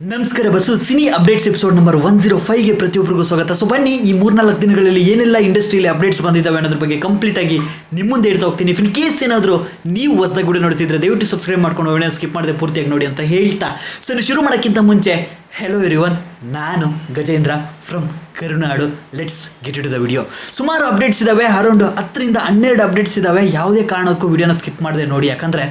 ನಮಸ್ಕಾರ buzz cine updates episode number 105ಗೆ ಪ್ರತಿಯೊಬ್ಬರಿಗೂ ಸ್ವಾಗತ. ಸೊ ಬನ್ನಿ, ಈ 3-4 ದಿನಗಳಲ್ಲಿ ಏನೆಲ್ಲ ಇಂಡಸ್ಟ್ರಿಯಲ್ಲಿ ಅಪ್ಡೇಟ್ಸ್ ಬಂದಿದ್ದಾವೆ ಅನ್ನೋದ್ರ ಬಗ್ಗೆ ಕಂಪ್ಲೀಟ್ ಆಗಿ ನಿಮ್ಮ ಮುಂದೆ ಇಡ್ತಾ ಹೋಗ್ತೀನಿ. ಇನ್ ಕೇಸ್ ಏನಾದರೂ ನೀವು ಹೊಸದಾಗಿ ವಿಡಿಯೋ ನೋಡ್ತಿದ್ರೆ ದಯವಿಟ್ಟು ಸಬ್ಸ್ಕ್ರೈಬ್ ಮಾಡ್ಕೊಂಡು ವಿಡಿಯೋ ಸ್ಕಿಪ್ ಮಾಡದೆ ಪೂರ್ತಿಯಾಗಿ ನೋಡಿ ಅಂತ ಹೇಳ್ತಾ, ಸೊ ಶುರು ಮಾಡೋಕ್ಕಿಂತ ಮುಂಚೆ ಹೆಲೋ ಎವ್ರಿವನ್, ನಾನು Gajendra from Karunadu. Let's get it to the video. ಸುಮಾರು ಅಪ್ಡೇಟ್ಸ್ ಇದ್ದಾವೆ, ಅರೌಂಡ್ 10-12 ಅಪ್ಡೇಟ್ಸ್ ಇದ್ದಾವೆ. ಯಾವುದೇ ಕಾರಣಕ್ಕೂ ವಿಡಿಯೋನ ಸ್ಕಿಪ್ ಮಾಡದೆ ನೋಡಿ, ಯಾಕಂದರೆ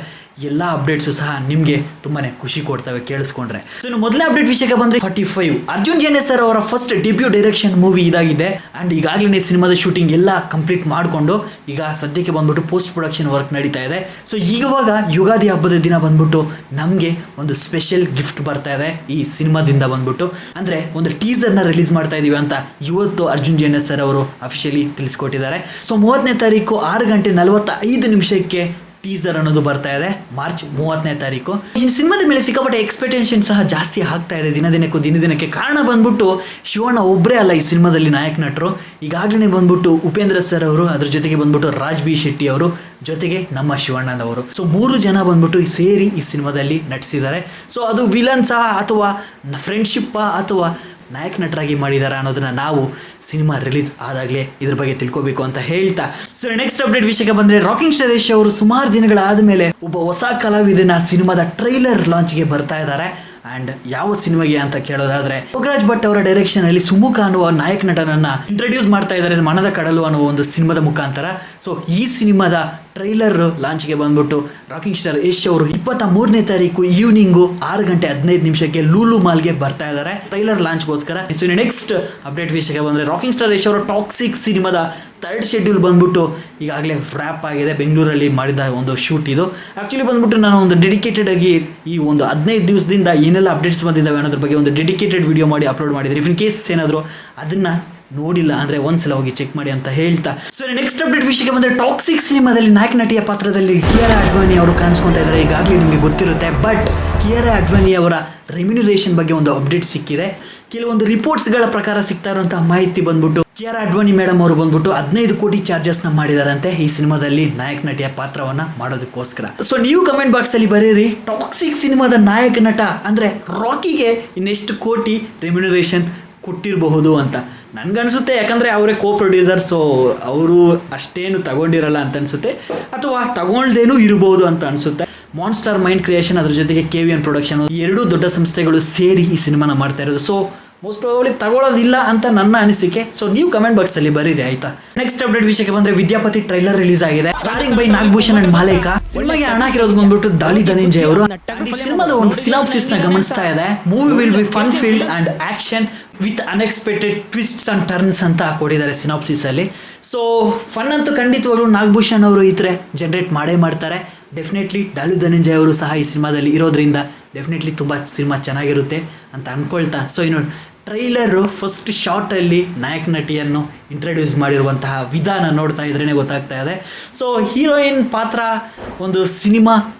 ಎಲ್ಲ ಅಪ್ಡೇಟ್ಸು ಸಹ ನಿಮಗೆ ತುಂಬಾ ಖುಷಿ ಕೊಡ್ತವೆ ಕೇಳಿಸ್ಕೊಂಡ್ರೆ. ಸೊ ಇನ್ನು ಮೊದಲನೇ ಅಪ್ಡೇಟ್ ವಿಷಯಕ್ಕೆ ಬಂದರೆ 45 ಅರ್ಜುನ್ ಜೇನೆ ಸರ್ ಅವರ ಫಸ್ಟ್ ಡೆಬ್ಯೂ ಡೈರೆಕ್ಷನ್ ಮೂವಿ ಇದಾಗಿದೆ. ಆ್ಯಂಡ್ ಈಗಾಗಲೇ ಸಿನಿಮಾದ ಶೂಟಿಂಗ್ ಎಲ್ಲ ಕಂಪ್ಲೀಟ್ ಮಾಡಿಕೊಂಡು ಈಗ ಸದ್ಯಕ್ಕೆ ಬಂದ್ಬಿಟ್ಟು ಪೋಸ್ಟ್ ಪ್ರೊಡಕ್ಷನ್ ವರ್ಕ್ ನಡೀತಾ ಇದೆ. ಸೊ ಈಗವಾಗ ಯುಗಾದಿ ಹಬ್ಬದ ದಿನ ಬಂದ್ಬಿಟ್ಟು ನಮಗೆ ಒಂದು ಸ್ಪೆಷಲ್ ಗಿಫ್ಟ್ ಬರ್ತಾ ಇದೆ ಈ ಸಿನಿಮಾದಿಂದ ಬಂದ್ಬಿಟ್ಟು. ಅಂದರೆ ಒಂದು ಟೀಸರ್ನ ರಿಲೀಸ್ ಮಾಡ್ತಾ ಇದೀವಿ ಅಂತ ಇವತ್ತು ಅರ್ಜುನ್ ಜೇನೆ ಸರ್ ಅವರು ಅಫಿಷಿಯಲಿ ತಿಳಿಸ್ಕೊಟ್ಟಿದ್ದಾರೆ. ಸೊ 30ನೇ ತಾರೀಕು 6:45 ಟೀಸರ್ ಅನ್ನೋದು ಬರ್ತಾ ಇದೆ, ಮಾರ್ಚ್ 30ನೇ ತಾರೀಕು. ಈ ಸಿನಿಮಾದ ಮೇಲೆ ಸಿಕ್ಕಾಪಟ್ಟೆ ಎಕ್ಸ್ಪೆಕ್ಟೇಷನ್ ಸಹ ಜಾಸ್ತಿ ಆಗ್ತಾ ಇದೆ ದಿನದಿನಕ್ಕೆ. ಕಾರಣ ಬಂದ್ಬಿಟ್ಟು ಶಿವಣ್ಣ ಒಬ್ಬರೇ ಅಲ್ಲ ಈ ಸಿನಿಮಾದಲ್ಲಿ ನಾಯಕ ನಟರು. ಈಗಾಗಲೇ ಬಂದ್ಬಿಟ್ಟು ಉಪೇಂದ್ರ ಸರ್ ಅವರು, ಅದ್ರ ಜೊತೆಗೆ ಬಂದ್ಬಿಟ್ಟು ರಾಜ್ ಬಿ ಶೆಟ್ಟಿ ಅವರು, ಜೊತೆಗೆ ನಮ್ಮ ಶಿವಣ್ಣನವರು. ಸೊ 3 ಜನ ಬಂದ್ಬಿಟ್ಟು ಸೇರಿ ಈ ಸಿನಿಮಾದಲ್ಲಿ ನಟಿಸಿದ್ದಾರೆ. ಸೊ ಅದು ವಿಲನ್ಸಾ ಅಥವಾ ಫ್ರೆಂಡ್ಶಿಪ್ಪ ಅಥವಾ ನಾಯಕ ನಟರಾಗಿ ಮಾಡಿದ್ದಾರೆ ಅನ್ನೋದನ್ನ ನಾವು ಸಿನಿಮಾ ರಿಲೀಸ್ ಆದಾಗಲೇ ಇದ್ರ ಬಗ್ಗೆ ತಿಳ್ಕೊಬೇಕು ಅಂತ ಹೇಳ್ತಾ, ಸೊ ನೆಕ್ಸ್ಟ್ ಅಪ್ಡೇಟ್ ವಿಷಯಕ್ಕೆ ಬಂದರೆ ರಾಕಿಂಗ್ ಸ್ಟಾರ್ ಯಶ್ ಅವರು ಸುಮಾರು ದಿನಗಳಾದ ಮೇಲೆ ಒಬ್ಬ ಹೊಸ ಕಲಾವಿದನ ಸಿನಿಮಾದ ಟ್ರೈಲರ್ ಲಾಂಚ್ಗೆ ಬರ್ತಾ ಇದ್ದಾರೆ. ಆ್ಯಂಡ್ ಯಾವ ಸಿನಿಮಾಗೆ ಅಂತ ಕೇಳೋದಾದ್ರೆ, ಯೋಗರಾಜ್ ಭಟ್ ಅವರ ಡೈರೆಕ್ಷನ್ ಅಲ್ಲಿ ಸುಮುಖ ಅನ್ನುವ ನಾಯಕ ನಟನನ್ನ ಇಂಟ್ರೊಡ್ಯೂಸ್ ಮಾಡ್ತಾ ಇದ್ದಾರೆ ಮನದ ಕಡಲು ಅನ್ನುವ ಒಂದು ಸಿನಿಮಾದ ಮುಖಾಂತರ. ಸೊ ಈ ಸಿನಿಮಾದ ಟ್ರೈಲರ್ ಲಾಂಚ್ಗೆ ಬಂದ್ಬಿಟ್ಟು ರಾಕಿಂಗ್ ಸ್ಟಾರ್ ಯಶ್ ಅವರು 23ನೇ ತಾರೀಕು ಈವ್ನಿಂಗು 6:15 ಲೂಲು ಮಾಲ್ಗೆ ಬರ್ತಾ ಇದ್ದಾರೆ ಟ್ರೈಲರ್ ಲಾಂಚ್ಗೋಸ್ಕರ. ಸೊ ನೆಕ್ಸ್ಟ್ ಅಪ್ಡೇಟ್ ವಿಷಯಕ್ಕೆ ಬಂದರೆ ರಾಕಿಂಗ್ ಸ್ಟಾರ್ ಯಶ್ ಅವರ ಟಾಕ್ಸಿಕ್ ಸಿನಿಮಾದ 3rd ಶೆಡ್ಯೂಲ್ ಬಂದ್ಬಿಟ್ಟು ಈಗಾಗಲೇ ವ್ರ್ಯಾಪ್ ಆಗಿದೆ. ಬೆಂಗಳೂರಲ್ಲಿ ಮಾಡಿದ ಒಂದು ಶೂಟ್ ಇದು. ಆ್ಯಕ್ಚುಲಿ ಬಂದ್ಬಿಟ್ಟು ನಾನು ಒಂದು ಡೆಡಿಕೇಟೆಡ್ ಆಗಿ ಈ ಒಂದು 15 ದಿವಸದಿಂದ ಏನೆಲ್ಲ ಅಪ್ಡೇಟ್ಸ್ ಬಂದಿದ್ದಾವೆ ಅನ್ನೋದ್ರ ಬಗ್ಗೆ ಒಂದು ಡೆಡಿಕೇಟೆಡ್ ವಿಡಿಯೋ ಮಾಡಿ ಅಪ್ಲೋಡ್ ಮಾಡಿದರೆ. ಇನ್ ಕೇಸ್ ಏನಾದರೂ ಅದನ್ನು ನೋಡಿಲ್ಲ ಅಂದರೆ ಒಂದ್ಸಲ ಹೋಗಿ ಚೆಕ್ ಮಾಡಿ ಅಂತ ಹೇಳ್ತಾ, ಸೊ ನೆಕ್ಸ್ಟ್ ಅಪ್ಡೇಟ್ ವಿಷಯಕ್ಕೆ ಬಂದರೆ ಟಾಕ್ಸಿಕ್ ಸಿನಿಮಾದಲ್ಲಿ ನಾಯಕ ನಟಿಯ ಪಾತ್ರದಲ್ಲಿ ಕಿಯಾರಾ ಅಡ್ವಾನಿ ಅವರು ಕಾಣಿಸ್ಕೊತಾ ಇದ್ದಾರೆ. ಈಗಾಗಲೇ ನಿಮಗೆ ಗೊತ್ತಿರುತ್ತೆ. ಬಟ್ ಕಿಯಾರಾ ಅಡ್ವಾನಿ ಅವರ ರೆಮ್ಯುನರೇಷನ್ ಬಗ್ಗೆ ಒಂದು ಅಪ್ಡೇಟ್ ಸಿಕ್ಕಿದೆ. ಕೆಲವೊಂದು ರಿಪೋರ್ಟ್ಸ್ಗಳ ಪ್ರಕಾರ ಸಿಗ್ತಾ ಇರುವಂತಹ ಮಾಹಿತಿ ಬಂದ್ಬಿಟ್ಟು ಕಿಯಾರಾ ಅಡ್ವಾನಿ ಮೇಡಮ್ ಅವರು ಬಂದ್ಬಿಟ್ಟು 15 ಕೋಟಿ ಚಾರ್ಜಸ್ನ ಮಾಡಿದಾರಂತೆ ಈ ಸಿನಿಮಾದಲ್ಲಿ ನಾಯಕ ನಟಿಯ ಪಾತ್ರವನ್ನ ಮಾಡೋದಕ್ಕೋಸ್ಕರ. ಸೊ ನೀವು ಕಮೆಂಟ್ ಬಾಕ್ಸ್ ಅಲ್ಲಿ ಬರೀರಿ, ಟಾಕ್ಸಿಕ್ ಸಿನಿಮಾದ ನಾಯಕ ನಟ ಅಂದ್ರೆ ರಾಕಿಗೆ ಇನ್ನೆಷ್ಟು ಕೋಟಿ ರೆಮ್ಯುನರೇಷನ್ ಕೊಟ್ಟಿರಬಹುದು ಅಂತ ನನ್ಗನ್ಸುತ್ತೆ. ಯಾಕಂದರೆ ಅವರೇ ಕೋ ಪ್ರೊಡ್ಯೂಸರ್, ಸೊ ಅವರು ಅಷ್ಟೇನು ತಗೊಂಡಿರಲ್ಲ ಅಂತ ಅನಿಸುತ್ತೆ, ಅಥವಾ ತಗೊಳ್ದೇನೂ ಇರಬಹುದು ಅಂತ ಅನಿಸುತ್ತೆ. ಮಾನ್ಸ್ಟಾರ್ ಮೈಂಡ್ ಕ್ರಿಯೇಷನ್ ಅದ್ರ ಜೊತೆಗೆ KVN ಪ್ರೊಡಕ್ಷನ್, ಈ 2 ದೊಡ್ಡ ಸಂಸ್ಥೆಗಳು ಸೇರಿ ಈ ಸಿನಿಮಾನ ಮಾಡ್ತಾ ಇರೋದು. ಸೊ ಮೋಸ್ಟ್ ಪ್ರಾಬಬ್ಲಿ ತಗೊಳ್ಳೋದಿಲ್ಲ ಅಂತ ನನ್ನ ಅನಿಸಿಕೆ. ಸೊ ನೀವು ಕಮೆಂಟ್ ಬಾಕ್ಸ್ ಅಲ್ಲಿ ಬರೀರಿ, ಆಯ್ತಾ. ನೆಕ್ಸ್ಟ್ ಅಪ್ಡೇಟ್ ವಿಷಯಕ್ಕೆ ಬಂದ್ರೆ ವಿದ್ಯಾಪತಿ ಟ್ರೈಲರ್ ರಿಲೀಸ್ ಆಗಿದೆ. Starring by Nagabhushan and Malaika. ಸಿನಿಮಾಗೆ ಹಣ ಹಾಕಿರೋದು ಬಂದ್ಬಿಟ್ಟು ಡಾಲಿ ಧನಂಜಯ್ ಅವರು. ಈ ಸಿನಿಮಾದ ಒಂದು ಸಿನಾಪ್ಸಿಸ್ ನ ಗಮನಿಸ್ತಾ ಇದೆ. Movie will be fun field and action with unexpected twists and turns ಅಂತ ಕೊಟ್ಟಿದ್ದಾರೆ ಸಿನಾಪ್ಸಿಸ್ ಅಲ್ಲಿ. ಸೊ ಫನ್ ಅಂತೂ ಖಂಡಿತವಾಗ್ಲೂ ನಾಗಭೂಷಣ್ ಅವರು ಈ ಥರ ಜನರೇಟ್ ಮಾಡೇ ಮಾಡ್ತಾರೆ. ಡೆಫಿನೆಟ್ಲಿ ಡಾಲಿ ಧನಂಜಯ್ ಅವರು ಸಹ ಈ ಸಿನಿಮಾದಲ್ಲಿ ಇರೋದ್ರಿಂದ ಡೆಫಿನೆಟ್ಲಿ ತುಂಬ ಸಿನಿಮಾ ಚೆನ್ನಾಗಿರುತ್ತೆ ಅಂತ ಅಂದ್ಕೊಳ್ತಾ, ಸೊ ಇನ್ನು ಟ್ರೈಲರು ಫಸ್ಟ್ ಶಾರ್ಟಲ್ಲಿ ನಾಯಕ ನಟಿಯನ್ನು ಇಂಟ್ರಡ್ಯೂಸ್ ಮಾಡಿರುವಂತಹ ವಿಧಾನ ನೋಡ್ತಾ ಇದ್ರೇ ಗೊತ್ತಾಗ್ತಾ ಇದೆ. ಸೊ ಹೀರೋಯಿನ್ ಪಾತ್ರ ಒಂದು ಸಿನಿಮಾ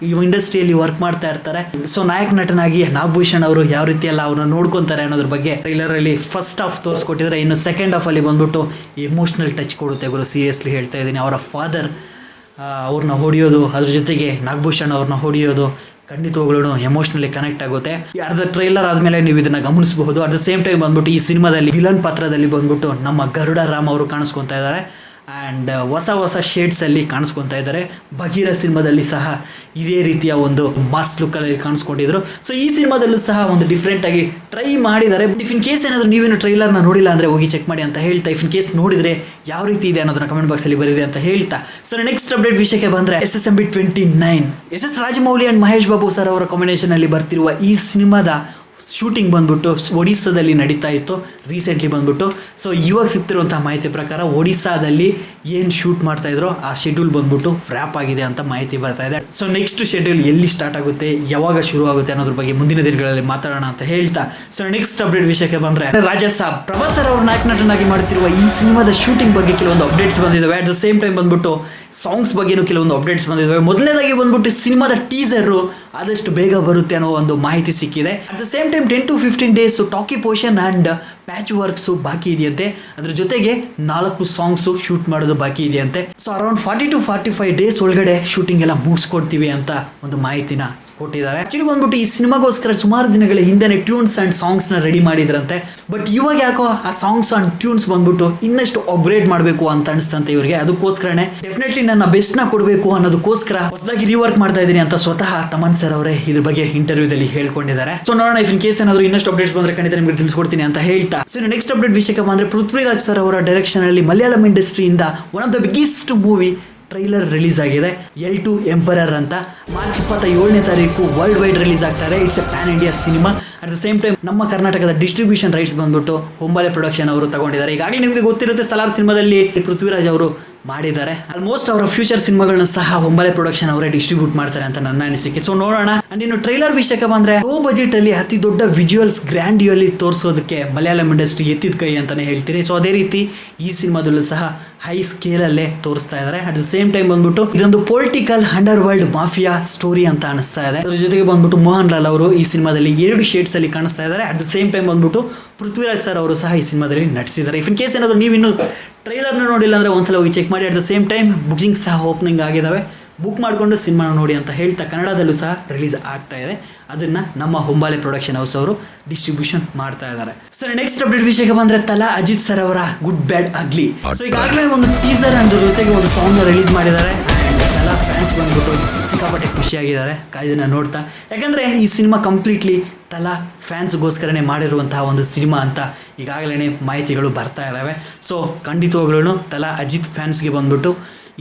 ಇಂಡಸ್ಟ್ರಿಯಲ್ಲಿ ವರ್ಕ್ ಮಾಡ್ತಾ ಇರ್ತಾರೆ. ಸೊ ನಾಯಕ ನಟನಾಗಿ ನಾಗಭೂಷಣ್ ಅವರು ಯಾವ ರೀತಿ ಎಲ್ಲ ಅವ್ರನ್ನ ನೋಡ್ಕೊತಾರೆ ಅನ್ನೋದ್ರ ಬಗ್ಗೆ ಟ್ರೈಲರಲ್ಲಿ ಫಸ್ಟ್ ಹಾಫ್ ತೋರಿಸ್ಕೊಟ್ಟಿದ್ರೆ, ಇನ್ನು ಸೆಕೆಂಡ್ ಹಾಫಲ್ಲಿ ಬಂದ್ಬಿಟ್ಟು ಎಮೋಷ್ನಲ್ ಟಚ್ ಕೊಡುತ್ತೆ ಗುರು. ಸೀರಿಯಸ್ಲಿ ಹೇಳ್ತಾ ಇದ್ದೀನಿ. ಅವರ ಫಾದರ್ ಅವ್ರನ್ನ ಹೊಡೆಯೋದು, ಅದ್ರ ಜೊತೆಗೆ ನಾಗಭೂಷಣ್ ಅವ್ರನ್ನ ಹೊಡೆಯೋದು ಖಂಡಿತವಾಗ್ಲೂ ಎಮೋಷ್ನಲಿ ಕನೆಕ್ಟ್ ಆಗುತ್ತೆ. ಅರ್ಧ ಟ್ರೈಲರ್ ಆದಮೇಲೆ ನೀವು ಇದನ್ನು ಗಮನಿಸಬಹುದು. ಅಟ್ ದ ಸೇಮ್ ಟೈಮ್ ಬಂದ್ಬಿಟ್ಟು ಈ ಸಿನಿಮಾದಲ್ಲಿ ವಿಲನ್ ಪಾತ್ರದಲ್ಲಿ ಬಂದ್ಬಿಟ್ಟು ನಮ್ಮ ಗರುಡ ರಾಮ್ ಅವರು ಕಾಣಿಸ್ಕೊತಾ ಇದ್ದಾರೆ. ಆ್ಯಂಡ್ ಹೊಸ ಶೇಡ್ಸಲ್ಲಿ ಕಾಣಿಸ್ಕೊತಾ ಇದ್ದಾರೆ. ಬಗೀರ ಸಿನಿಮಾದಲ್ಲಿ ಸಹ ಇದೇ ರೀತಿಯ ಒಂದು ಮಾಸ್ ಲುಕ್ಕಲ್ಲಿ ಕಾಣಿಸ್ಕೊಂಡಿದ್ರು. ಸೊ ಈ ಸಿನಿಮಾದಲ್ಲೂ ಸಹ ಒಂದು ಡಿಫ್ರೆಂಟಾಗಿ ಟ್ರೈ ಮಾಡಿದ್ದಾರೆ. ಇಫ್ ಇನ್ ಕೇಸ್ ಏನಾದರೂ ನೀವೇನು ಟ್ರೈಲರ್ನ ನೋಡಿಲ್ಲ ಅಂದರೆ ಹೋಗಿ ಚೆಕ್ ಮಾಡಿ ಅಂತ ಹೇಳ್ತಾ, ಇಫ್ ಇನ್ ಕೇಸ್ ನೋಡಿದರೆ ಯಾವ ರೀತಿ ಇದೆ ಅನ್ನೋದನ್ನ ಕಮೆಂಟ್ ಬಾಕ್ಸಲ್ಲಿ ಬರೀರಿ ಅಂತ ಹೇಳ್ತಾ, ಸೊ ನೆಕ್ಸ್ಟ್ ಅಪ್ಡೇಟ್ ವಿಷಯಕ್ಕೆ ಬಂದರೆ SSMB 29 SS Rajamouli and Mahesh Babu sir ಅವರ ಕಾಂಬಿನೇಷನಲ್ಲಿ ಬರ್ತಿರುವ ಈ ಸಿನಿಮಾದ ಶೂಟಿಂಗ್ ಬಂದ್ಬಿಟ್ಟು ಒಡಿಸ್ಸಾದಲ್ಲಿ ನಡೀತಾ ಇತ್ತು ರೀಸೆಂಟ್ಲಿ ಬಂದ್ಬಿಟ್ಟು. ಸೊ ಇವಾಗ ಸಿಗ್ತಿರುವಂಥ ಮಾಹಿತಿ ಪ್ರಕಾರ ಒಡಿಸ್ಸಾದಲ್ಲಿ ಏನು ಶೂಟ್ ಮಾಡ್ತಾ ಇದ್ರು ಆ ಶೆಡ್ಯೂಲ್ ಬಂದ್ಬಿಟ್ಟು ವ್ರ್ಯಾಪ್ ಆಗಿದೆ ಅಂತ ಮಾಹಿತಿ ಬರ್ತಾ ಇದೆ. ಸೊ ನೆಕ್ಸ್ಟ್ ಶೆಡ್ಯೂಲ್ ಎಲ್ಲಿ ಸ್ಟಾರ್ಟ್ ಆಗುತ್ತೆ, ಯಾವಾಗ ಶುರು ಆಗುತ್ತೆ ಅನ್ನೋದ್ರ ಬಗ್ಗೆ ಮುಂದಿನ ದಿನಗಳಲ್ಲಿ ಮಾತಾಡೋಣ ಅಂತ ಹೇಳ್ತಾ, ಸೊ ನೆಕ್ಸ್ಟ್ ಅಪ್ಡೇಟ್ ವಿಷಯಕ್ಕೆ ಬಂದರೆ ರಾಜಾ ಸಾಬ್ ಪ್ರಭಾಸ್ ಸರ್ ಅವರು ನಾಯಕ ನಟನಾಗಿ ಮಾಡುತ್ತಿರುವ ಈ ಸಿನಿಮಾದ ಶೂಟಿಂಗ್ ಬಗ್ಗೆ ಕೆಲವೊಂದು ಅಪ್ಡೇಟ್ಸ್ ಬಂದಿದ್ದಾವೆ. ಅಟ್ ದ ಸೇಮ್ ಟೈಮ್ ಬಂದ್ಬಿಟ್ಟು ಸಾಂಗ್ಸ್ ಬಗ್ಗೆನೂ ಕೆಲವೊಂದು ಅಪ್ಡೇಟ್ಸ್ ಬಂದಿದ್ದಾವೆ. ಮೊದಲನೇದಾಗಿ ಬಂದ್ಬಿಟ್ಟು ಸಿನಿಮಾದ ಟೀಸರು ಆದಷ್ಟು ಬೇಗ ಬರುತ್ತೆ ಅನ್ನೋ ಒಂದು ಮಾಹಿತಿ ಸಿಕ್ಕಿದೆ. At the same time 10 to 15 days talkie portion and patch works ಬಾಕಿ ಇದೆಯಂತೆ. ಅದ್ರ ಜೊತೆಗೆ 4 ಸಾಂಗ್ಸು ಶೂಟ್ ಮಾಡೋದು ಬಾಕಿ ಇದೆಯಂತೆ. ಸೊ ಅರೌಂಡ್ 40 to 45 ಡೇಸ್ ಒಳಗಡೆ ಶೂಟಿಂಗ್ ಎಲ್ಲ ಮುಗಿಸ್ಕೊಡ್ತೀವಿ ಅಂತ ಒಂದು ಮಾಹಿತಿನ ಕೊಟ್ಟಿದ್ದಾರೆ. ಆಕ್ಚುಲಿ ಬಂದ್ಬಿಟ್ಟು ಈ ಸಿನಿಮಾಗೋಸ್ಕರ ಸುಮಾರು ದಿನಗಳ ಹಿಂದೆನೆ ಟ್ಯೂನ್ಸ್ ಅಂಡ್ ಸಾಂಗ್ಸ್ ನ ರೆಡಿ ಮಾಡಿದ್ರಂತೆ. ಬಟ್ ಇವಾಗ ಯಾಕೋ ಆ ಸಾಂಗ್ಸ್ ಅಂಡ್ ಟ್ಯೂನ್ಸ್ ಬಂದ್ಬಿಟ್ಟು ಇನ್ನಷ್ಟು ಅಪ್ಗ್ರೇಡ್ ಮಾಡಬೇಕು ಅಂತ ಅನಿಸ್ತಂತೆ ಇವರಿಗೆ. ಅದಕ್ಕೋಸ್ಕರನೇ ಡೆಫಿನೆಟ್ಲಿ ನನ್ನ ಬೆಸ್ಟ್ ನ ಕೊಡಬೇಕು ಅನ್ನೋದಕ್ಕೋಸ್ಕರ ಹೊಸದಾಗಿ ರೀವರ್ಕ್ ಮಾಡ್ತಾ ಇದ್ದೀನಿ ಅಂತ ಸ್ವತಃ ತಮನ್ ಸರ್ ಅವರೇ ಇದ್ರ ಬಗ್ಗೆ ಇಂಟರ್ವ್ಯೂದಲ್ಲಿ ಹೇಳ್ಕೊಂಡಿದ್ದಾರೆ. ಸೊ ನೋಡೋಣ, ಇಫ್ ಇನ್ ಕೇಸ್ ಏನಾದ್ರು ಇನ್ನಷ್ಟು ಅಪ್ಡೇಟ್ಸ್ ಬಂದ್ರೆ ಖಂಡಿತ ನಿಮಗೆ ತಿಳಿಸ್ಕೊಡ್ತೀನಿ ಅಂತ ಹೇಳ್ತಾ, ಸೊ ನೆಕ್ಸ್ಟ್ ಅಪ್ಡೇಟ್ ವಿಷಯಕ್ಕೆ ಬಂದ್ರೆ ಪೃಥ್ವಿರಾಜ್ ಸರ್ ಅವರ ಡೈರೆಕ್ಷನ್ ಅಲ್ಲಿ ಮಲಯಾಳಂ ಇಂಡಸ್ಟ್ರಿಯಿಂದ one of the biggest movie trailer release ಆಗಿದೆ. L2 ಎಂಪರರ್ ಅಂತ. ಮಾರ್ಚ್ 27ನೇ ತಾರೀಕು ವರ್ಲ್ಡ್ ವೈಡ್ ರಿಲೀಸ್ ಆಗ್ತಾ ಇದೆ. It's A PAN India cinema. At the same time ನಮ್ಮ ಕರ್ನಾಟಕದ ಡಿಸ್ಟ್ರಿಬ್ಯೂಷನ್ ರೈಟ್ಸ್ ಬಂದ್ಬಿಟ್ಟು ಹೊಂಬಾಲೆ ಪ್ರೊಡಕ್ಷನ್ ಅವರು ತಗೊಂಡಿದ್ದಾರೆ. ಈಗಾಗಲೇ ನಿಮಗೆ ಗೊತ್ತಿರುತ್ತೆ, ಸಲಾರ್ ಸಿನಿಮಾದಲ್ಲಿ ಪೃಥ್ವಿರಾಜ್ ಅವರು ಮಾಡಿದ್ದಾರೆ. ಆಲ್ಮೋಸ್ಟ್ ಅವರ ಫ್ಯೂಚರ್ ಸಿನಿಮಾಗಳನ್ನ ಸಹ ಹೊಂಬಾಲೆ ಪ್ರೊಡಕ್ಷನ್ ಅವರೇ ಡಿಸ್ಟ್ರಿಬ್ಯೂಟ್ ಮಾಡ್ತಾರೆ ಅಂತ ನನ್ನ ಅನಿಸಿಕೆ. ಸೊ ನೋಡೋಣ. ಅಂಡ್ ಇನ್ನು ಟ್ರೈಲರ್ ವಿಷಯಕ್ಕೆ ಬಂದ್ರೆ ಲೋ ಬಜೆಟ್ ಅಲ್ಲಿ ಅತಿ ದೊಡ್ಡ ವಿಜುವಲ್ಸ್ ಗ್ರ್ಯಾಂಡಿಯಲ್ಲಿ ತೋರಿಸೋದಕ್ಕೆ ಮಲಯಾಳಂ ಇಂಡಸ್ಟ್ರಿ ಎತ್ತಿದ ಕೈ ಅಂತಾನೆ ಹೇಳ್ತೀರಿ. ಸೊ ಅದೇ ರೀತಿ ಈ ಸಿನಿಮಾದಲ್ಲೂ ಸಹ ಹೈ ಸ್ಕೇಲ್ ಅಲ್ಲೇ ತೋರಿಸ್ತಾ ಇದ್ದಾರೆ. ಅಟ್ ದ ಸೇಮ್ ಟೈಮ್ ಬಂದ್ಬಿಟ್ಟು ಇದೊಂದು political under world mafia story ಅಂತ ಅನಿಸ್ತಾ ಇದೆ. ಅದ್ರ ಜೊತೆಗೆ ಬಂದ್ಬಿಟ್ಟು ಮೋಹನ್ ಲಾಲ್ ಅವರು ಈ ಸಿನಿಮಾದಲ್ಲಿ 2 ಶೇಡ್ಸ್ ಅಲ್ಲಿ ಕಾಣಿಸ್ತಾ ಇದ್ದಾರೆ. ಅಟ್ ದ ಸೇಮ್ ಟೈಮ್ ಬಂದ್ಬಿಟ್ಟು ಪೃಥ್ವಿರಾಜ್ ಸರ್ ಅವರು ಸಹ ಈ ಸಿನಿಮಾದಲ್ಲಿ ನಟಿಸಿದ್ದಾರೆ. ಇಫ್ ಇನ್ ಕೇಸ್ ಏನಾದ್ರು ನೀವು ಇನ್ನು ಟ್ರೈಲರ್ನ ನೋಡಿಲ್ಲ ಅಂದ್ರೆ ಒಂದ್ಸಲ ಹೋಗಿ ಚೆಕ್ ಮಾಡಿ. At the same time booking ಸಹ ಓಪನಿಂಗ್ ಆಗಿದ್ದಾವೆ. ಬುಕ್ ಮಾಡಿಕೊಂಡು ಸಿನಿಮಾನ ನೋಡಿ ಅಂತ ಹೇಳ್ತಾ ಕನ್ನಡದಲ್ಲೂ ಸಹ ರಿಲೀಸ್ ಆಗ್ತಾ ಇದೆ. ಅದನ್ನ ನಮ್ಮ ಹೊಂಬಾಲೆ ಪ್ರೊಡಕ್ಷನ್ ಹೌಸ್ ಅವರು ಡಿಸ್ಟ್ರಿಬ್ಯೂಷನ್ ಮಾಡ್ತಾ ಇದ್ದಾರೆ. ಸೊ ನೆಕ್ಸ್ಟ್ ಅಪ್ಡೇಟ್ ವಿಷಯಕ್ಕೆ ಬಂದ್ರೆ ತಲಾ ಅಜಿತ್ ಸರ್ ಅವರ ಗುಡ್ ಬ್ಯಾಡ್ ಅಗ್ಲಿ. ಸೊ ಈಗಾಗಲೇ ಒಂದು ಟೀಸರ್ ಅಂಡ್ ಜೊತೆಗೆ ಒಂದು ಸಾಂಗ್ ರಿಲೀಸ್ ಮಾಡಿದ್ದಾರೆ. ಎಲ್ಲ ಫ್ಯಾನ್ಸ್ ಬಂದ್ಬಿಟ್ಟು ಸಿಕ್ಕಾಪಟ್ಟೆ ಖುಷಿಯಾಗಿದ್ದಾರೆ ಇದನ್ನ ನೋಡ್ತಾ. ಯಾಕಂದ್ರೆ ಈ ಸಿನಿಮಾ ಕಂಪ್ಲೀಟ್ಲಿ ತಲಾ ಫ್ಯಾನ್ಸ್ಗೋಸ್ಕರನೇ ಮಾಡಿರುವಂತಹ ಒಂದು ಸಿನಿಮಾ ಅಂತ ಈಗಾಗಲೇ ಮಾಹಿತಿಗಳು ಬರ್ತಾ ಇದ್ದಾವೆ. ಸೊ ಖಂಡಿತವಾಗ್ಲೂ ತಲಾ ಅಜಿತ್ ಫ್ಯಾನ್ಸ್ಗೆ ಬಂದ್ಬಿಟ್ಟು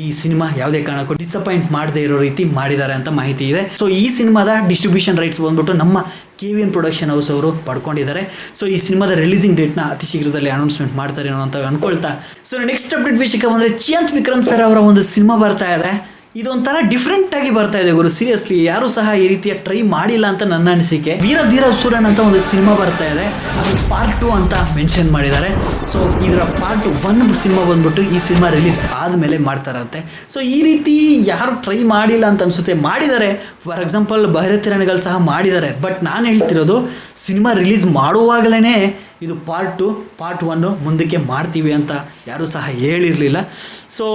ಈ ಸಿನಿಮಾ ಯಾವುದೇ ಕಾರಣಕ್ಕೂ ಡಿಸಪಾಯಿಂಟ್ ಮಾಡದೇ ಇರೋ ರೀತಿ ಮಾಡಿದ್ದಾರೆ ಅಂತ ಮಾಹಿತಿ ಇದೆ. ಸೊ ಈ ಸಿನಿಮಾದ ಡಿಸ್ಟ್ರಿಬ್ಯೂಷನ್ ರೈಟ್ಸ್ ಬಂದ್ಬಿಟ್ಟು ನಮ್ಮ KVN ಪ್ರೊಡಕ್ಷನ್ ಹೌಸ್ ಅವರು ಪಡ್ಕೊಂಡಿದ್ದಾರೆ. ಸೊ ಈ ಸಿನಿಮಾದ ರಿಲೀಸಿಂಗ್ ಡೇಟ್ನ ಅತಿ ಶೀಘ್ರದಲ್ಲಿ ಅನೌನ್ಸ್ಮೆಂಟ್ ಮಾಡ್ತಾರೆ ಅಂತ ಅನ್ಕೊಳ್ತಾ, ಸೊ ನೆಕ್ಸ್ಟ್ ಅಪ್ಡೇಟ್ ವಿಷಯಕ್ಕೆ ಬಂದರೆ ಚಿಯಂತ್ ವಿಕ್ರಮ್ ಸರ್ ಅವರ ಒಂದು ಸಿನಿಮಾ ಬರ್ತಾ ಇದೆ. ಇದೊಂಥರ ಡಿಫ್ರೆಂಟ್ ಆಗಿ ಬರ್ತಾ ಇದೆ ಗುರು. ಸೀರಿಯಸ್ಲಿ ಯಾರು ಸಹ ಈ ರೀತಿಯ ಟ್ರೈ ಮಾಡಿಲ್ಲ ಅಂತ ನನ್ನ ಅನಿಸಿಕೆ. ವೀರಧೀರ ಸೂರನ್ ಅಂತ ಒಂದು ಸಿನಿಮಾ ಬರ್ತಾ ಇದೆ. ಅದು ಪಾರ್ಟ್ 2 ಅಂತ ಮೆನ್ಷನ್ ಮಾಡಿದ್ದಾರೆ. ಸೊ ಇದರ ಪಾರ್ಟ್ 1 ಸಿನಿಮಾ ಬಂದ್ಬಿಟ್ಟು ಈ ಸಿನಿಮಾ ರಿಲೀಸ್ ಆದಮೇಲೆ ಮಾಡ್ತಾರಂತೆ. ಸೊ ಈ ರೀತಿ ಯಾರು ಟ್ರೈ ಮಾಡಿಲ್ಲ ಅಂತ ಅನಿಸುತ್ತೆ. ಮಾಡಿದ್ದಾರೆ, ಫಾರ್ ಎಕ್ಸಾಂಪಲ್ ಭೈರತಿರಣಗಳು ಸಹ ಮಾಡಿದ್ದಾರೆ. ಬಟ್ ನಾನು ಹೇಳ್ತಿರೋದು ಸಿನಿಮಾ ರಿಲೀಸ್ ಮಾಡುವಾಗಲೇ ಇದು ಪಾರ್ಟ್ 2 ಪಾರ್ಟ್ 1 ಮುಂದಕ್ಕೆ ಮಾಡ್ತೀವಿ ಅಂತ ಯಾರೂ ಸಹ ಹೇಳಿರಲಿಲ್ಲ. ಸೊ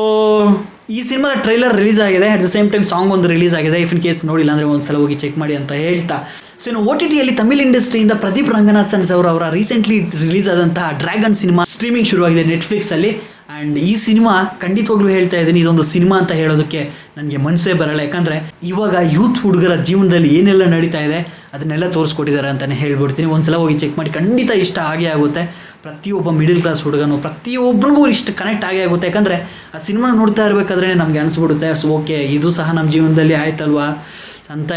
ಈ ಸಿನಿಮಾದ ಟ್ರೈಲರ್ ರಿಲೀಸ್ ಆಗಿದೆ. At the same time song ಒಂದು ರಿಲೀಸ್ ಆಗಿದೆ. ಇಫ್ ಇನ್ ಕೇಸ್ ನೋಡಿಲ್ಲ ಅಂದರೆ ಒಂದ್ಸಲ ಹೋಗಿ ಚೆಕ್ ಮಾಡಿ ಅಂತ ಹೇಳ್ತಾ, ಸೊ ಇನ್ನು OTTಯಲ್ಲಿ ತಮಿಳ್ ಇಂಡಸ್ಟ್ರಿಯಿಂದ ಪ್ರದೀಪ್ ರಂಗನಾಥನ್ ಅವರ ರೀಸೆಂಟ್ಲಿ ರಿಲೀಸ್ ಆದಂತಹ ಡ್ರ್ಯಾಗನ್ ಸಿನಿಮಾ ಸ್ಟ್ರೀಮಿಂಗ್ ಶುರುವಾಗಿದೆ ನೆಟ್ಫ್ಲಿಕ್ಸಲ್ಲಿ. ಆ್ಯಂಡ್ ಈ ಸಿನಿಮಾ ಖಂಡಿತವಾಗ್ಲೂ ಹೇಳ್ತಾ ಇದ್ದೀನಿ, ಇದೊಂದು ಸಿನಿಮಾ ಅಂತ ಹೇಳೋದಕ್ಕೆ ನನಗೆ ಮನಸ್ಸೇ ಬರಲ್ಲ. ಯಾಕಂದರೆ ಇವಾಗ ಯೂತ್ ಹುಡುಗರ ಜೀವನದಲ್ಲಿ ಏನೆಲ್ಲ ನಡೀತಾ ಇದೆ ಅದನ್ನೆಲ್ಲ ತೋರಿಸ್ಕೊಟ್ಟಿದ್ದಾರೆ ಅಂತಲೇ ಹೇಳ್ಬಿಡ್ತೀನಿ. ಒಂದ್ಸಲ ಹೋಗಿ ಚೆಕ್ ಮಾಡಿ, ಖಂಡಿತ ಇಷ್ಟ ಆಗೇ ಆಗುತ್ತೆ. ಪ್ರತಿಯೊಬ್ಬ ಮಿಡಲ್ ಕ್ಲಾಸ್ ಹುಡುಗನು ಪ್ರತಿಯೊಬ್ಬನಿಗೂ ಇಷ್ಟು ಕನೆಕ್ಟ್ ಆಗೇ ಆಗುತ್ತೆ. ಯಾಕಂದರೆ ಆ ಸಿನಿಮಾ ನೋಡ್ತಾ ಇರಬೇಕಾದ್ರೆ ನಮಗೆ ಅನಿಸ್ಬಿಡುತ್ತೆ, ಸೊ ಓಕೆ ಇದು ಸಹ ನಮ್ಮ ಜೀವನದಲ್ಲಿ ಆಯ್ತಲ್ವಾ ಅಂತ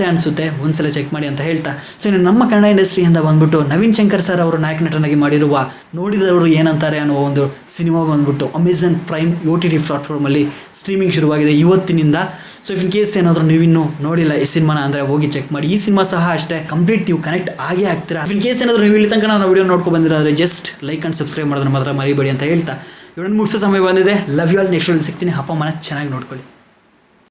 ಅನಿಸುತ್ತೆ. ಒಂದ್ಸಲ ಚೆಕ್ ಮಾಡಿ ಅಂತ ಹೇಳ್ತಾ, ಸೊ ಇನ್ನು ನಮ್ಮ ಕನ್ನಡ ಇಂಡಸ್ಟ್ರಿಯಿಂದ ಬಂದ್ಬಿಟ್ಟು ನವೀನ್ ಶಂಕರ್ ಸರ್ ಅವರು ನಾಯಕ ನಟನಾಗಿ ಮಾಡಿರುವ ನೋಡಿದವರು ಏನಂತಾರೆ ಅನ್ನೋ ಒಂದು ಸಿನಿಮಾ ಬಂದ್ಬಿಟ್ಟು ಅಮೆಝಾನ್ ಪ್ರೈಮ್ OTT ಪ್ಲಾಟ್ಫಾರ್ಮಲ್ಲಿ ಸ್ಟ್ರೀಮಿಂಗ್ ಶುರುವಾಗಿದೆ ಇವತ್ತಿನಿಂದ. ಸೊ ಇಫ್ ಇನ್ ಕೇಸ್ ಏನಾದರೂ ನೀವಿನ್ನೂ ನೋಡಿಲ್ಲ ಈ ಸಿನಿಮಾನ ಅಂದರೆ ಹೋಗಿ ಚೆಕ್ ಮಾಡಿ. ಈ ಸಿನಿಮಾ ಸಹ ಅಷ್ಟೇ ಕಂಪ್ಲೀಟ್ ನೀವು ಕನೆಕ್ಟ್ ಆಗೇ ಆಗ್ತೀರಾ. ಇಫ್ ಇನ್ ಕೇಸ್ ಏನಾದರೂ ನೀವು ಇಲ್ಲಿ ತನಕ ನಾನು ವಿಡಿಯೋ ನೋಡ್ಕೊಂಡು ಬಂದಿರೋದ್ರೆ ಜಸ್ಟ್ ಲೈಕ್ ಆ್ಯಂಡ್ ಸಬ್ಸ್ಕ್ರೈಬ್ ಮಾಡೋದನ್ನ ಮಾತ್ರ ಮರಿಬೇಡಿ ಅಂತ ಹೇಳ್ತಾ ಇವರನ್ನು ಮುಗಿಸೋ ಸಮಯ ಬಂದಿದೆ. Love you all. ನೆಕ್ಸ್ಟ್ ಸಿಗ್ತೀನಿ. ಅಪ್ಪ ಮನೆ ಚೆನ್ನಾಗಿ ನೋಡ್ಕೊಳ್ಳಿ.